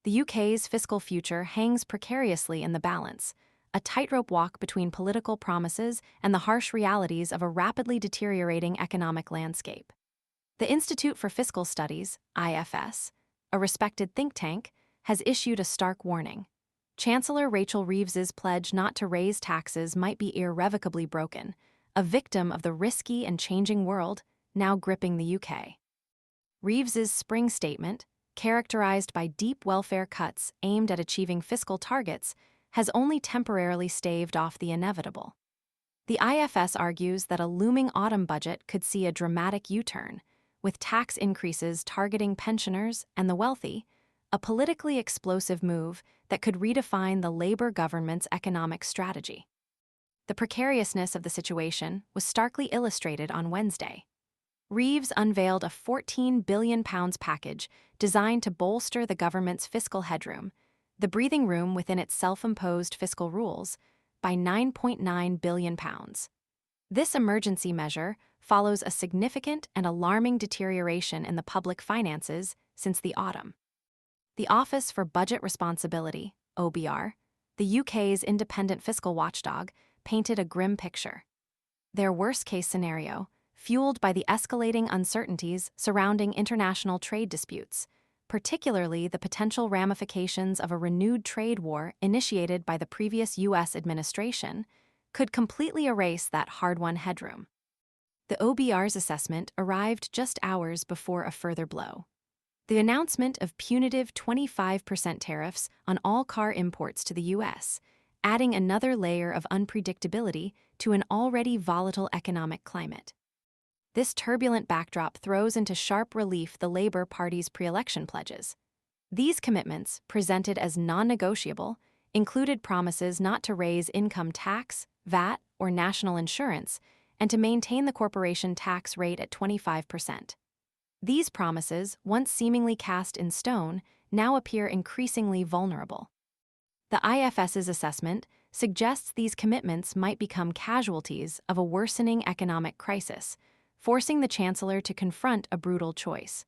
The UK's fiscal future hangs precariously in the balance, a tightrope walk between political promises and the harsh realities of a rapidly deteriorating economic landscape. The Institute for Fiscal Studies, IFS, a respected think tank, has issued a stark warning. Chancellor Rachel Reeves's pledge not to raise taxes might be irrevocably broken, a victim of the risky and changing world now gripping the UK. Reeves's spring statement, characterized by deep welfare cuts aimed at achieving fiscal targets, has only temporarily staved off the inevitable. The IFS argues that a looming autumn budget could see a dramatic U-turn, with tax increases targeting pensioners and the wealthy, a politically explosive move that could redefine the Labour government's economic strategy. The precariousness of the situation was starkly illustrated on Wednesday. Reeves unveiled a £14 billion package designed to bolster the government's fiscal headroom, the breathing room within its self-imposed fiscal rules, by £9.9 billion. This emergency measure follows a significant and alarming deterioration in the public finances since the autumn. The Office for Budget Responsibility, OBR, the UK's independent fiscal watchdog, painted a grim picture. Their worst-case scenario, fueled by the escalating uncertainties surrounding international trade disputes, particularly the potential ramifications of a renewed trade war initiated by the previous US administration, could completely erase that hard-won headroom. The OBR's assessment arrived just hours before a further blow. The announcement of punitive 25% tariffs on all car imports to the US, adding another layer of unpredictability to an already volatile economic climate. This turbulent backdrop throws into sharp relief the Labour Party's pre-election pledges. These commitments, presented as non-negotiable, included promises not to raise income tax, VAT, or national insurance, and to maintain the corporation tax rate at 25%. These promises, once seemingly cast in stone, now appear increasingly vulnerable. The IFS's assessment suggests these commitments might become casualties of a worsening economic crisis, forcing the Chancellor to confront a brutal choice: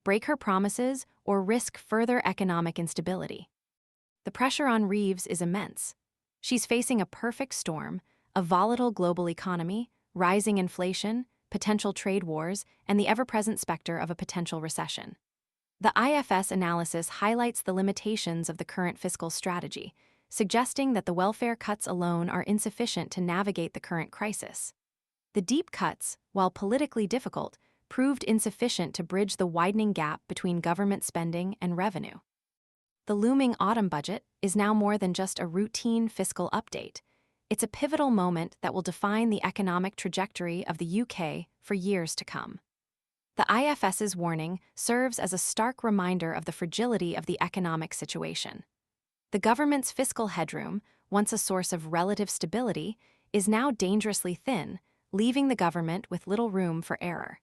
break her promises or risk further economic instability. The pressure on Reeves is immense. She's facing a perfect storm: a volatile global economy, rising inflation, potential trade wars, and the ever-present specter of a potential recession. The IFS analysis highlights the limitations of the current fiscal strategy, suggesting that the welfare cuts alone are insufficient to navigate the current crisis. The deep cuts, while politically difficult, proved insufficient to bridge the widening gap between government spending and revenue. The looming autumn budget is now more than just a routine fiscal update. It's a pivotal moment that will define the economic trajectory of the UK for years to come. The IFS's warning serves as a stark reminder of the fragility of the economic situation. The government's fiscal headroom, once a source of relative stability, is now dangerously thin, leaving the government with little room for error.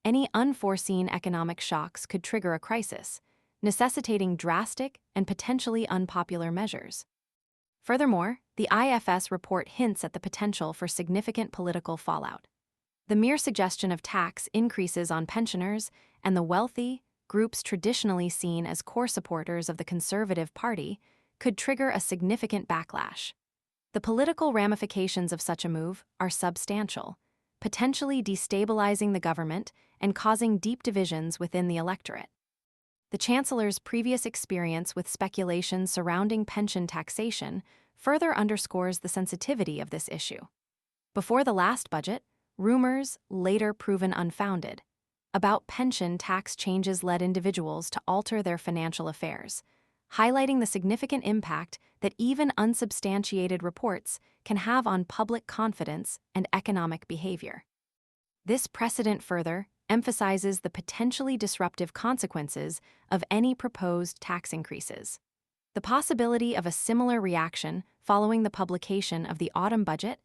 Any unforeseen economic shocks could trigger a crisis, necessitating drastic and potentially unpopular measures. Furthermore, the IFS report hints at the potential for significant political fallout. The mere suggestion of tax increases on pensioners and the wealthy, groups traditionally seen as core supporters of the Conservative Party, could trigger a significant backlash. The political ramifications of such a move are substantial, potentially destabilizing the government and causing deep divisions within the electorate. The Chancellor's previous experience with speculation surrounding pension taxation further underscores the sensitivity of this issue. Before the last budget, rumors, later proven unfounded, about pension tax changes led individuals to alter their financial affairs, highlighting the significant impact that even unsubstantiated reports can have on public confidence and economic behavior. This precedent further emphasizes the potentially disruptive consequences of any proposed tax increases. The possibility of a similar reaction following the publication of the autumn budget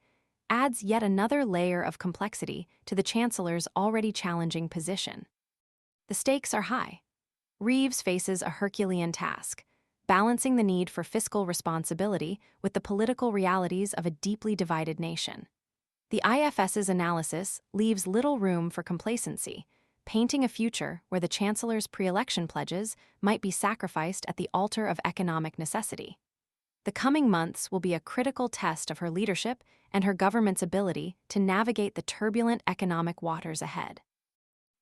adds yet another layer of complexity to the Chancellor's already challenging position. The stakes are high. Reeves faces a Herculean task, balancing the need for fiscal responsibility with the political realities of a deeply divided nation. The IFS's analysis leaves little room for complacency, painting a future where the Chancellor's pre-election pledges might be sacrificed at the altar of economic necessity. The coming months will be a critical test of her leadership and her government's ability to navigate the turbulent economic waters ahead.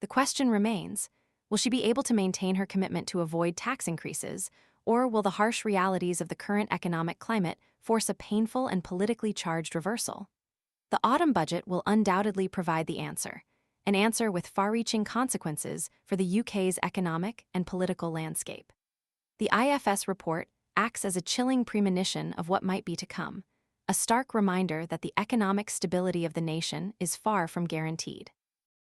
The question remains, will she be able to maintain her commitment to avoid tax increases, or will the harsh realities of the current economic climate force a painful and politically charged reversal? The autumn budget will undoubtedly provide the answer, an answer with far-reaching consequences for the UK's economic and political landscape. The IFS report acts as a chilling premonition of what might be to come, a stark reminder that the economic stability of the nation is far from guaranteed.